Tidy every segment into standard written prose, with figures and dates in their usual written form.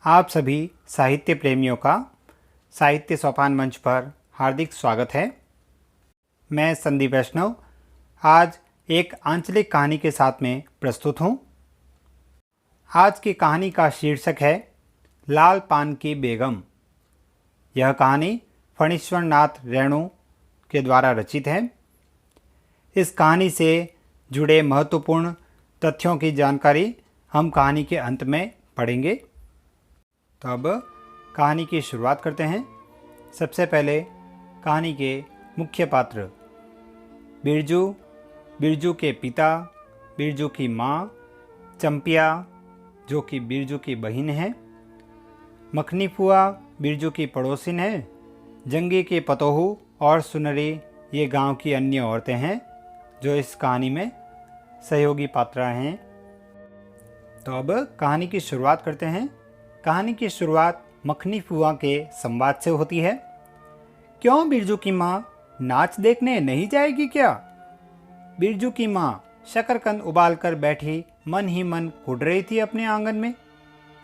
आप सभी साहित्य प्रेमियों का साहित्य सोपान मंच पर हार्दिक स्वागत है। मैं संदीप वैष्णव आज एक आंचलिक कहानी के साथ में प्रस्तुत हूँ। आज की कहानी का शीर्षक है लाल पान की बेगम। यह कहानी फणीश्वर नाथ रेणु के द्वारा रचित है। इस कहानी से जुड़े महत्वपूर्ण तथ्यों की जानकारी हम कहानी के अंत में पढ़ेंगे। तो अब कहानी की शुरुआत करते हैं। सबसे पहले कहानी के मुख्य पात्र बिरजू, बिरजू के पिता, बिरजू की माँ चंपिया जो कि बिरजू की बहन है, मखनी फुआ बिरजू की पड़ोसिन है, जंगी की पतोहू और सुनरी ये गांव की अन्य औरतें हैं जो इस कहानी में सहयोगी पात्र हैं। तो अब कहानी की शुरुआत करते हैं। कहानी की शुरुआत मखनी फुआ के संवाद से होती है। क्यों बिरजू की माँ नाच देखने नहीं जाएगी क्या? बिरजू की माँ शकरकंद उबालकर बैठी मन ही मन कुढ़ रही थी अपने आंगन में।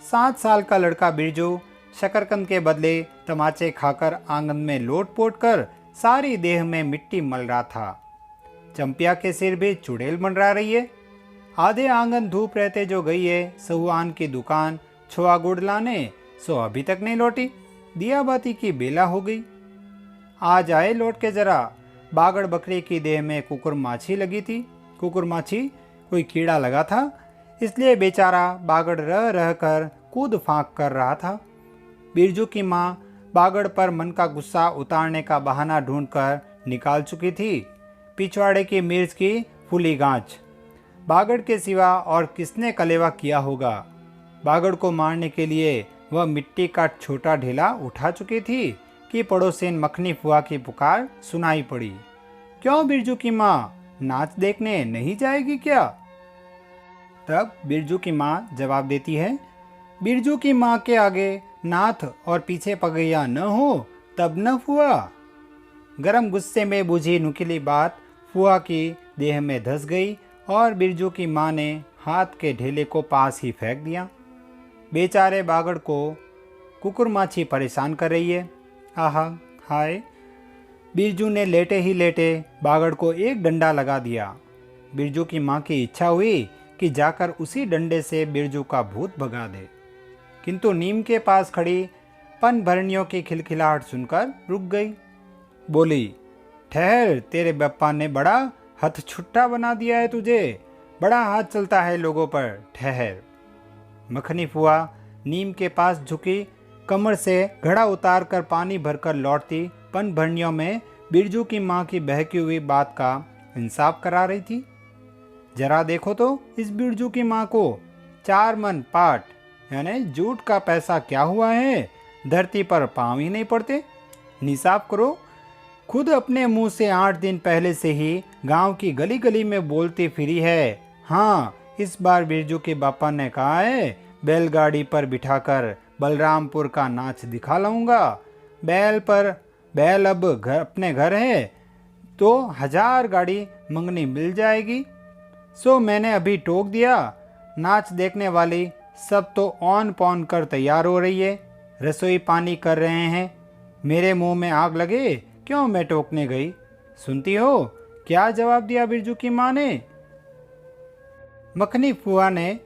7 साल का लड़का बिरजू शकरकंद के बदले तमाचे खाकर आंगन में लोट-पोट कर सारी देह में मिट्टी मल रहा था। चंपिया के सिर भी चुड़ैल मंडरा रही है। आधे आंगन धूप रहते जो गई है सहुआन की दुकान छोआ गुड़ लाने, सो अभी तक नहीं लौटी। दिया बाती की बेला हो गई। आज आए लौट के जरा। बागड़ बकरी की देह में कुकुर माछी लगी थी। कुकुर माछी कोई कीड़ा लगा था, इसलिए बेचारा बागड़ रह रह कर कूद फांक कर रहा था। बिरजू की माँ बागड़ पर मन का गुस्सा उतारने का बहाना ढूंढकर निकाल चुकी थी। पिछवाड़े की मिर्च की फूली गांच। बागड़ के सिवा और किसने कलेवा किया होगा? बागड़ को मारने के लिए वह मिट्टी का छोटा ढेला उठा चुकी थी कि पड़ोसिन मखनी फुआ की पुकार सुनाई पड़ी। क्यों बिरजू की माँ नाच देखने नहीं जाएगी क्या? तब बिरजू की माँ जवाब देती है, बिरजू की माँ के आगे नाथ और पीछे पगैया न हो तब न फुआ। गरम गुस्से में बुझी नुकीली बात फुआ की देह में धंस गई और बिरजू की माँ ने हाथ के ढेले को पास ही फेंक दिया। बेचारे बागड़ को कुकुर माछी परेशान कर रही है। आहा हाय। बिरजू ने लेटे ही लेटे बागड़ को एक डंडा लगा दिया। बिरजू की माँ की इच्छा हुई कि जाकर उसी डंडे से बिरजू का भूत भगा दे, किंतु नीम के पास खड़ी पन भरणियों की खिलखिलाहट सुनकर रुक गई। बोली, ठहर, तेरे बप्पा ने बड़ा हथछुट्टा बना दिया है तुझे। बड़ा हाथ चलता है लोगों पर, ठहर। मखनी फुआ नीम के पास झुकी कमर से घड़ा उतार कर पानी भरकर लौटती पन भरणियों में बिरजू की माँ की बहकी हुई बात का इंसाफ करा रही थी। जरा देखो तो इस बिरजू की माँ को। 4 मन पाट यानी जूट का पैसा क्या हुआ है? धरती पर पांव ही नहीं पड़ते। निसाफ करो। खुद अपने मुंह से 8 दिन पहले से ही गांव की गली गली में बोलती फिरी है। हाँ, इस बार बिरजू के बापा ने कहा है बैलगाड़ी पर बिठाकर बलरामपुर का नाच दिखा लाऊंगा। बैल अब अपने घर है तो 1000 गाड़ी मंगनी मिल जाएगी। सो मैंने अभी टोक दिया। नाच देखने वाली सब तो ऑन पॉन कर तैयार हो रही है, रसोई पानी कर रहे हैं। मेरे मुंह में आग लगे क्यों मैं टोकने गई? सुनती हो क्या जवाब दिया बिरजू की माँ ने? मखनी फुआ ने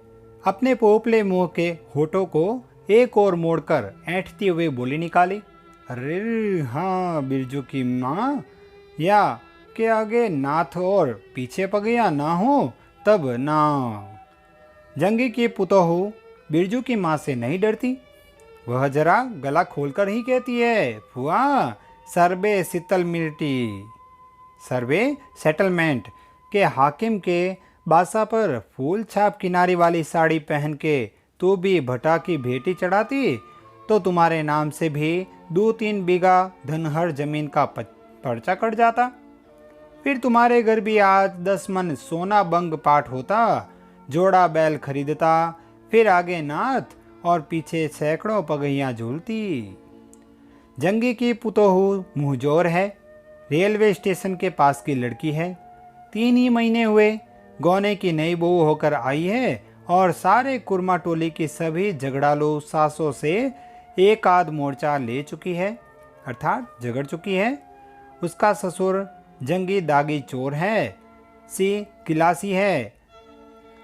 अपने पोपले मुंह के होठों को एक और मोड़कर ऐंठती हुई बोली निकाली, अरे हाँ बिरजू की माँ, या के आगे नाथ और पीछे पगैया ना हो तब ना। जंगी की पुतोहू बिरजू की माँ से नहीं डरती। वह जरा गला खोलकर ही कहती है, फुआ सर्वे शीतल मिर्टी, सर्वे सेटलमेंट के हाकिम के बासा पर फूल छाप किनारी वाली साड़ी पहन के तू भी भटा की भेटी चढ़ाती तो तुम्हारे नाम से भी 2-3 बीघा धनहर जमीन का पर्चा कट जाता। फिर तुम्हारे घर भी आज 10 मन सोना बंग पाठ होता, जोड़ा बैल खरीदता, फिर आगे नाथ और पीछे सैकड़ों पगैयां झूलती। जंगी की पुतोहू मुंहजोर है, रेलवे स्टेशन के पास की लड़की है। 3 ही महीने हुए गौने की नई बहू होकर आई है और सारे कुर्मा टोली की सभी झगड़ालू सासों से एक आध मोर्चा ले चुकी है, अर्थात झगड़ चुकी है। उसका ससुर जंगी दागी चोर है, सी किलासी है।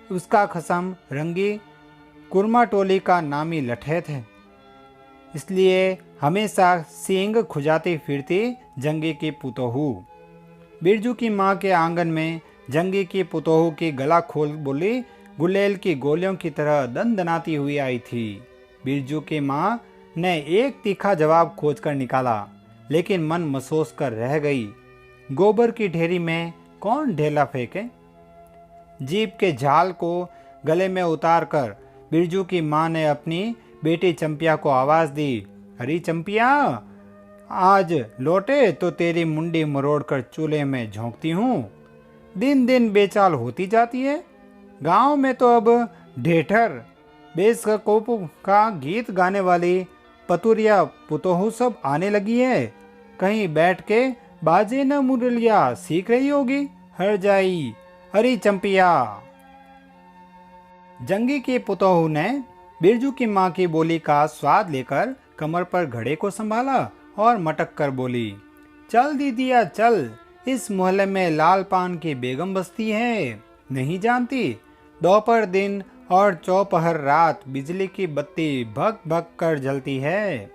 उसका खसम रंगी कुर्मा टोली का नामी लठैत है। इसलिए हमेशा सींग खुजाती फिरती जंगी की पुतोहू। बिरजू की माँ के आंगन में जंगी की पुतोहू की गला खोल बोली गुलेल की गोलियों की तरह दनदनाती हुई आई थी। बिरजू की माँ ने एक तीखा जवाब खोजकर निकाला, लेकिन मन मसोस कर रह गई। गोबर की ढेरी में कौन ढेला फेंके? जीप के झाल को गले में उतार कर बिरजू की माँ ने अपनी बेटी चंपिया को आवाज दी, अरे चंपिया, आज लौटे तो तेरी मुंडी मरोड़ कर चूल्हे में झोंकती हूँ। दिन दिन बेचाल होती जाती है। गांव में तो अब ढेठर बेसकोप का गीत गाने वाली पतुरिया पुतोहू सब आने लगी है। कहीं बैठ के बाजे न मुरलिया सीख रही होगी। हर जाई हरी चंपिया। जंगी की पुतोहू ने बिरजू की माँ की बोली का स्वाद लेकर कमर पर घड़े को संभाला और मटक कर बोली, चल दीदिया चल, इस मोहल्ले में लाल पान की बेगम बसती है, नहीं जानती? दोपहर दिन और चौपहर रात बिजली की बत्ती भक भक कर जलती है।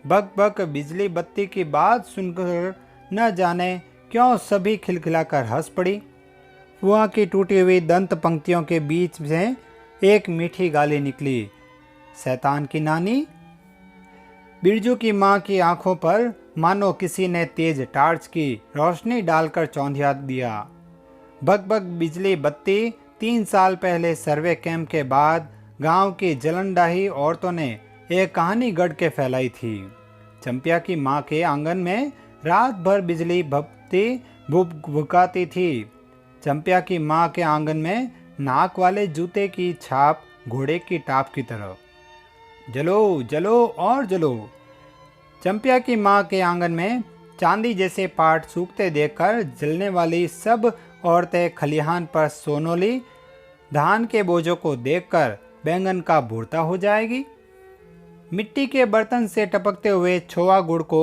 भक भक बिजली बत्ती की बात सुनकर न जाने क्यों सभी खिलखिलाकर हंस पड़ी। फुआ की टूटी हुई दंत पंक्तियों के बीच से एक मीठी गाली निकली, शैतान की नानी। बिरजू की माँ की आंखों पर मानो किसी ने तेज टार्च की रोशनी डालकर चौंधिया दिया। भग भग बिजली बत्ती 3 साल पहले सर्वे कैंप के बाद गांव की जलनडाही औरतों ने एक कहानी गढ़ के फैलाई थी। चंपिया की माँ के आंगन में रात भर बिजली बत्ती भुकाती थी। चंपिया की माँ के आंगन में नाक वाले जूते की छाप घोड़े की टाप की तरह। जलो जलो और जलो। चंपिया की माँ के आंगन में चांदी जैसे पाट सूखते देखकर जलने वाली सब औरतें खलिहान पर सोनोली धान के बोझों को देखकर बैंगन का भुर्ता हो जाएगी। मिट्टी के बर्तन से टपकते हुए छोवा गुड़ को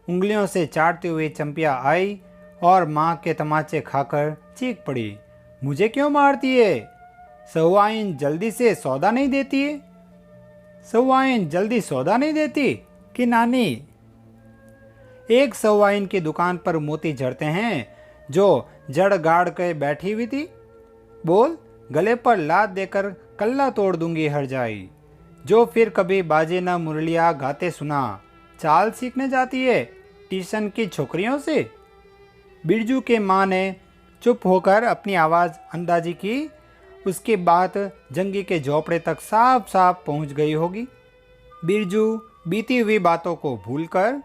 उंगलियों से चाटती हुई चंपिया आई और माँ के तमाचे खाकर चीख पड़ी, मुझे क्यों मारती है? सहुआइन जल्दी से सौदा नहीं देती है? सहुआइन जल्दी सौदा नहीं देती कि नानी? एक सहुआइन की दुकान पर मोती जड़ते हैं जो जड़ गाड़ के बैठी हुई थी। बोल, गले पर लात देकर कल्ला तोड़ दूंगी हर जाई। जो फिर कभी बाजे न मुरलिया गाते सुना, चाल सीखने जाती है ट्यूशन की छोकरियों से। बिरजू के माँ ने चुप होकर अपनी आवाज़ अंदाजी की। उसकी बात जंगी के झोपड़े तक साफ साफ पहुंच गई होगी। बिरजू बीती हुई बातों को भूलकर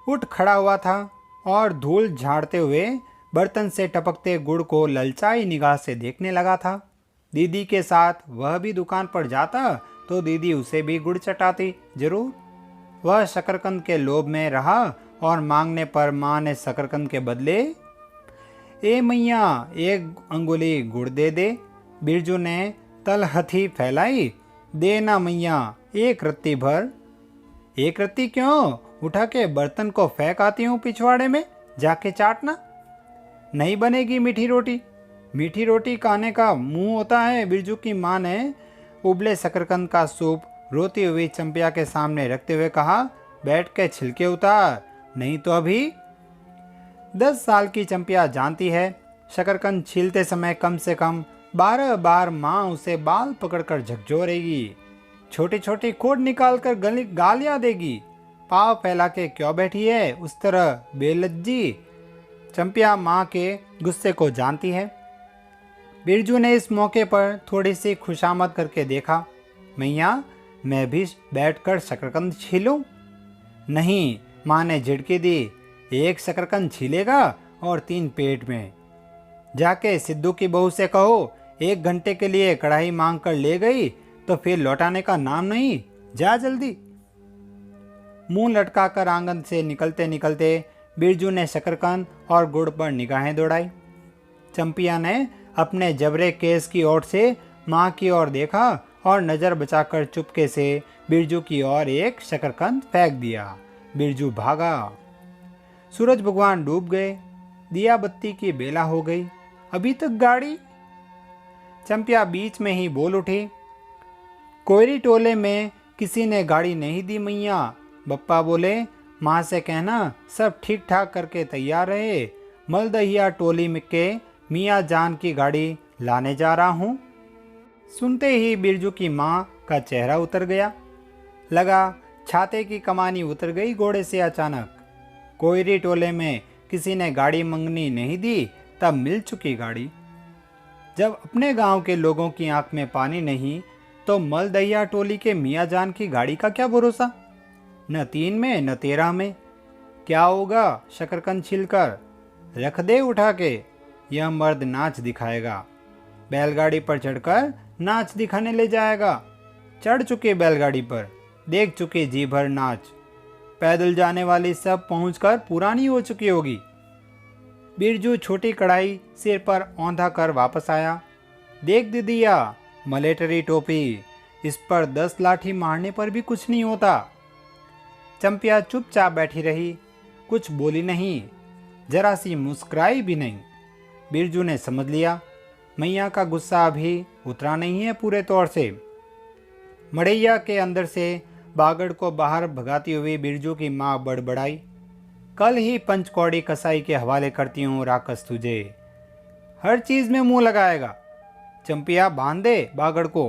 उठ खड़ा हुआ था और धूल झाड़ते हुए बर्तन से टपकते गुड़ को ललचाई निगाह से देखने लगा था। दीदी के साथ वह भी दुकान पर जाता तो दीदी उसे भी गुड़ चटाती जरूर। वह शकरकंद के लोभ में रहा और मांगने पर माँ ने शकरकंद के बदले ए मैया 1 अंगुली गुड़ दे दे। बिरजू ने तलहथी फैलाई, दे ना मैया 1 रत्ती भर। 1 रत्ती क्यों? उठा के बर्तन को फेंक आती हूँ पिछवाड़े में, जाके चाटना। नहीं बनेगी मीठी रोटी। मीठी रोटी खाने का मुंह होता है। बिरजू की माँ ने उबले शकरकंद का सूप रोती हुई चंपिया के सामने रखते हुए कहा, बैठ के छिलके उतार, नहीं तो अभी। 10 साल की चंपिया जानती है शकरकंद छीलते समय कम से कम 12 बार माँ उसे बाल पकड़कर झकझोरेगी, छोटी छोटी कोड निकालकर गालियाँ देगी। पाँव फैला के क्यों बैठी है उस तरह बेलज्जी? चंपिया माँ के गुस्से को जानती है। बिरजू ने इस मौके पर थोड़ी सी खुशामद करके देखा, मैया मैं भी बैठकर शकरकंद छीलूं? नहीं, माँ ने झिड़की दी, 1 शकरकंद छीलेगा और 3 पेट में। जाके सिद्धू की बहू से कहो 1 घंटे के लिए कढ़ाई मांग कर ले गई तो फिर लौटाने का नाम नहीं, जा जल्दी। मुंह लटकाकर आंगन से निकलते निकलते बिरजू ने शकरकंद और गुड़ पर निगाहें दौड़ाई। चंपिया ने अपने जबरे केस की ओर से माँ की ओर देखा और नज़र बचाकर चुपके से बिरजू की ओर एक शकरकंद फेंक दिया। बिरजू भागा। सूरज भगवान डूब गए। दिया बत्ती की बेला हो गई। अभी तक गाड़ी। चंपिया बीच में ही बोल उठी, कोयरी टोले में किसी ने गाड़ी नहीं दी मैया। बप्पा बोले, माँ से कहना सब ठीक ठाक करके तैयार रहे। मलदहिया टोली में के मियाँ जान की गाड़ी लाने जा रहा हूँ। सुनते ही बिरजू की माँ का चेहरा उतर गया। लगा छाते की कमानी उतर गई घोड़े से अचानक। कोयरी टोले में किसी ने गाड़ी मंगनी नहीं दी, तब मिल चुकी गाड़ी। जब अपने गांव के लोगों की आंख में पानी नहीं, तो मलदहिया टोली के मियाँ जान की गाड़ी का क्या भरोसा। न 3 में न 13 में। क्या होगा शकरकंद छिलकर रख दे उठा के, यह मर्द नाच दिखाएगा। बैलगाड़ी पर चढ़कर नाच दिखाने ले जाएगा। चढ़ चुके बैलगाड़ी पर, देख चुके जी भर नाच। पैदल जाने वाली सब पहुंचकर पुरानी हो चुकी होगी। बिरजू छोटी कढ़ाई सिर पर औंधा कर वापस आया। देख दीदिया, मलेटरी टोपी, इस पर 10 लाठी मारने पर भी कुछ नहीं होता। चंपिया चुपचाप बैठी रही, कुछ बोली नहीं, जरा सी मुस्कुराई भी नहीं। बिरजू ने समझ लिया मैया का गुस्सा अभी उतरा नहीं है पूरे तौर से। मड़ैया के अंदर से बागड़ को बाहर भगाती हुई बिरजू की माँ बड़बड़ाई, कल ही पंचकौड़ी कसाई के हवाले करती हूँ राकस तुझे। हर चीज में मुंह लगाएगा। चंपिया बांध दे बागड़ को,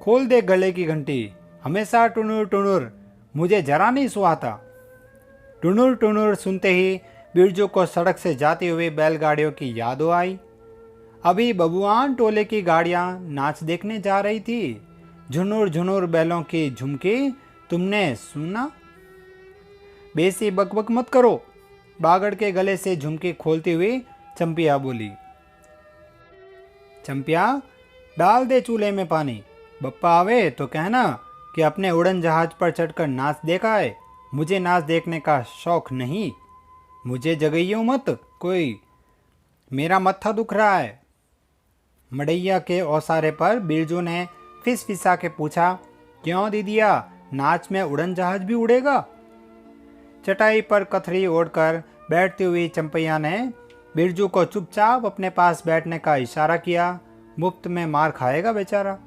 खोल दे गले की घंटी। हमेशा टुनुर टुनुर, मुझे जरा नहीं सुहाता। टुनुर टुनुर सुनते ही बिरजू को सड़क से जाती हुई बैलगाड़ियों की याद आई। अभी बबुआन टोले की गाड़ियां नाच देखने जा रही थी। झुनुर झुनुर बैलों की झुमकी तुमने सुना? बेसी बकबक मत करो। बागड़ के गले से झुमकी खोलती हुई चंपिया बोली। चंपिया, डाल दे चूल्हे में पानी। बप्पा आवे तो कहना कि अपने उड़न जहाज पर चढ़कर नाच देखा है। मुझे नाच देखने का शौक नहीं। मुझे जगइयो मत कोई, मेरा मत्था दुख रहा है। मड़ैया के औसारे पर बिरजू ने फिसफिसा के पूछा, क्यों दीदिया, नाच में उड़न जहाज भी उड़ेगा? चटाई पर कथरी ओढ़कर बैठती हुई चंपैया ने बिरजू को चुपचाप अपने पास बैठने का इशारा किया। मुफ्त में मार खाएगा बेचारा।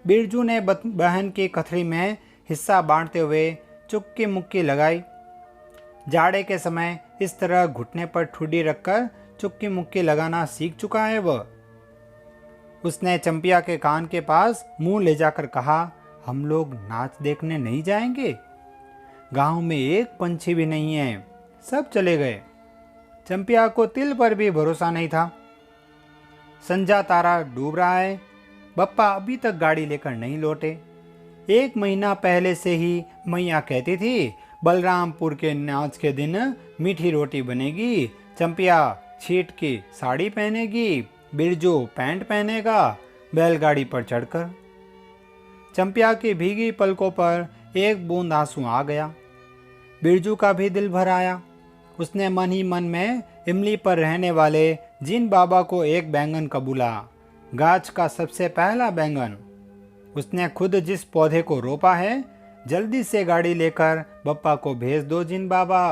बिरजू ने बहन की कथरी में हिस्सा बांटते हुए चुक्की मुक्की लगाई। जाड़े के समय इस तरह घुटने पर ठुड्डी रखकर चुक्की मुक्की लगाना सीख चुका है वह। उसने चंपिया के कान के पास मुंह ले जाकर कहा, हम लोग नाच देखने नहीं जाएंगे? गांव में एक पंछी भी नहीं है, सब चले गए। चंपिया को तिल पर भी भरोसा नहीं था। संजा तारा डूब रहा है। बप्पा अभी तक गाड़ी लेकर नहीं लौटे। 1 महीना पहले से ही मैया कहती थी, बलरामपुर के नाच के दिन मीठी रोटी बनेगी। चंपिया छीट की साड़ी पहनेगी, बिरजू पैंट पहनेगा बैलगाड़ी पर चढ़कर। चंपिया की भीगी पलकों पर एक बूंद आंसू आ गया। बिरजू का भी दिल भर आया। उसने मन ही मन में इमली पर रहने वाले जिन बाबा को एक बैंगन कबूला, गाछ का सबसे पहला बैंगन। उसने खुद जिस पौधे को रोपा है, जल्दी से गाड़ी लेकर बप्पा को भेज दो जिन बाबा।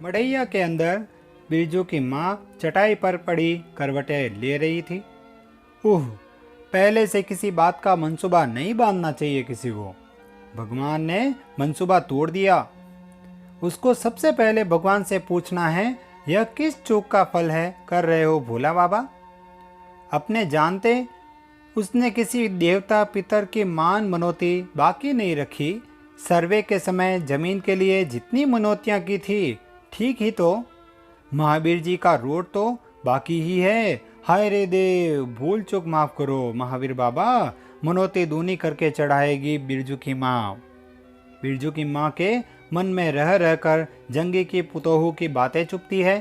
मड़ैया के अंदर बिरजू की माँ चटाई पर पड़ी करवटें ले रही थी। पहले से किसी बात का मंसूबा नहीं बांधना चाहिए किसी को। भगवान ने मंसूबा तोड़ दिया। उसको सबसे पहले भगवान से पूछना है, यह किस चूक का फल है कर रहे हो भोला बाबा? अपने जानते उसने किसी देवता पितर की मान मनोती बाकी नहीं रखी। सर्वे के समय जमीन के लिए जितनी मनोतियाँ की थी, ठीक ही तो महावीर जी का रोड तो बाकी ही है। हाय रे देव, भूल चूक माफ करो महावीर बाबा, मनोती दूनी करके चढ़ाएगी बिरजू की माँ। बिरजू की माँ के मन में रह रहकर जंगी की पुतोहू की बातें चुपती है।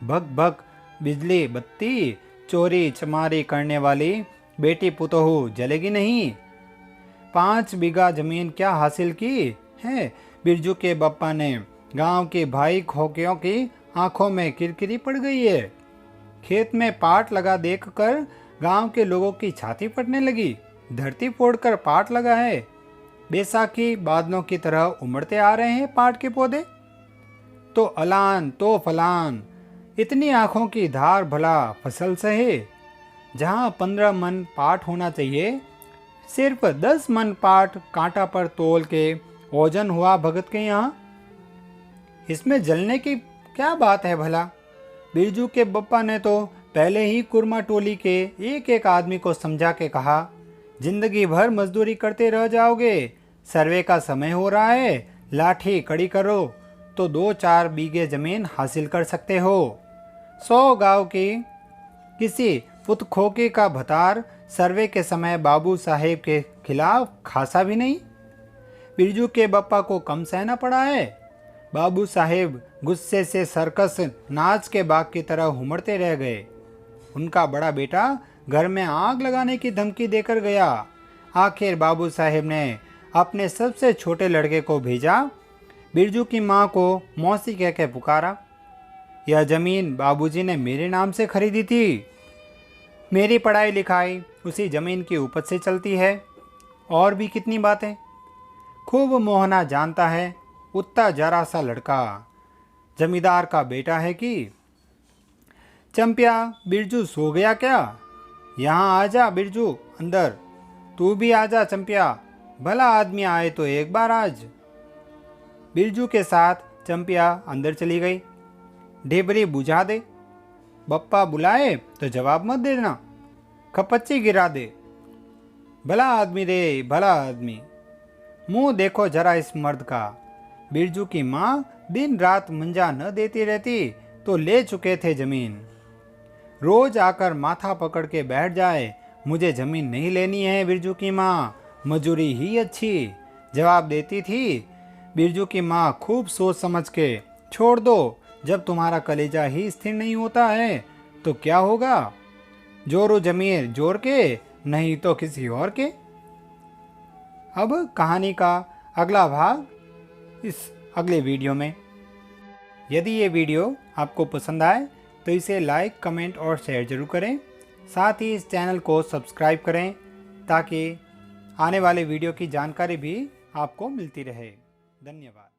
भग भग बिजली बत्ती, चोरी चमारी करने वाली बेटी पुतोहू जलेगी नहीं। 5 बीघा जमीन क्या हासिल की है बिरजू के बप्पा ने? गांव के भाई खोकियों की आंखों में किरकिरी पड़ गई है। खेत में पाट लगा देखकर गांव के लोगों की छाती फटने लगी। धरती फोड़कर पाट लगा है। बैसाखी बादलों की तरह उमड़ते आ रहे हैं पाट के पौधे। तो अलान तो फलान, इतनी आंखों की धार भला फसल सहे। जहां 15 मन पाट होना चाहिए, सिर्फ 10 मन पाट कांटा पर तोल के ओजन हुआ भगत के यहाँ। इसमें जलने की क्या बात है भला। बिरजू के बप्पा ने तो पहले ही कुरमा टोली के एक एक आदमी को समझा के कहा, जिंदगी भर मजदूरी करते रह जाओगे। सर्वे का समय हो रहा है, लाठी कड़ी करो तो 2-4 बीघे जमीन हासिल कर सकते हो। 100 गांव की किसी पुतखोके का भतार सर्वे के समय बाबू साहेब के खिलाफ खासा भी नहीं। बिरजू के बप्पा को कम सहना पड़ा है। बाबू साहेब गुस्से से सर्कस नाच के बाग की तरह हुमड़ते रह गए। उनका बड़ा बेटा घर में आग लगाने की धमकी देकर गया। आखिर बाबू साहेब ने अपने सबसे छोटे लड़के को भेजा। बिरजू की माँ को मौसी कह के पुकारा। यह जमीन बाबूजी ने मेरे नाम से खरीदी थी। मेरी पढ़ाई लिखाई उसी जमीन की उपज से चलती है। और भी कितनी बातें। खूब मोहना जानता है, उतना जरा सा लड़का जमींदार का बेटा है कि। चंपिया, बिरजू सो गया क्या? यहाँ आजा बिरजू अंदर। तू भी आजा चंपिया, भला आदमी आए तो एक बार आज। बिरजू के साथ चंपिया अंदर चली गई। ढेबरी बुझा दे। बप्पा बुलाए तो जवाब मत देना, खपच्ची गिरा दे। भला आदमी रे, भला आदमी। मुंह देखो जरा इस मर्द का। बिरजू की माँ दिन रात मंजा न देती रहती तो ले चुके थे जमीन। रोज आकर माथा पकड़ के बैठ जाए, मुझे जमीन नहीं लेनी है बिरजू की माँ, मजूरी ही अच्छी, जवाब देती थी। बिरजू की माँ खूब सोच समझ के, छोड़ दो, जब तुम्हारा कलेजा ही स्थिर नहीं होता है तो क्या होगा। जोरो जमीर जोर के, नहीं तो किसी और के। अब कहानी का अगला भाग इस अगले वीडियो में। यदि ये वीडियो आपको पसंद आए तो इसे लाइक, कमेंट और शेयर जरूर करें। साथ ही इस चैनल को सब्सक्राइब करें ताकि आने वाले वीडियो की जानकारी भी आपको मिलती रहे। धन्यवाद।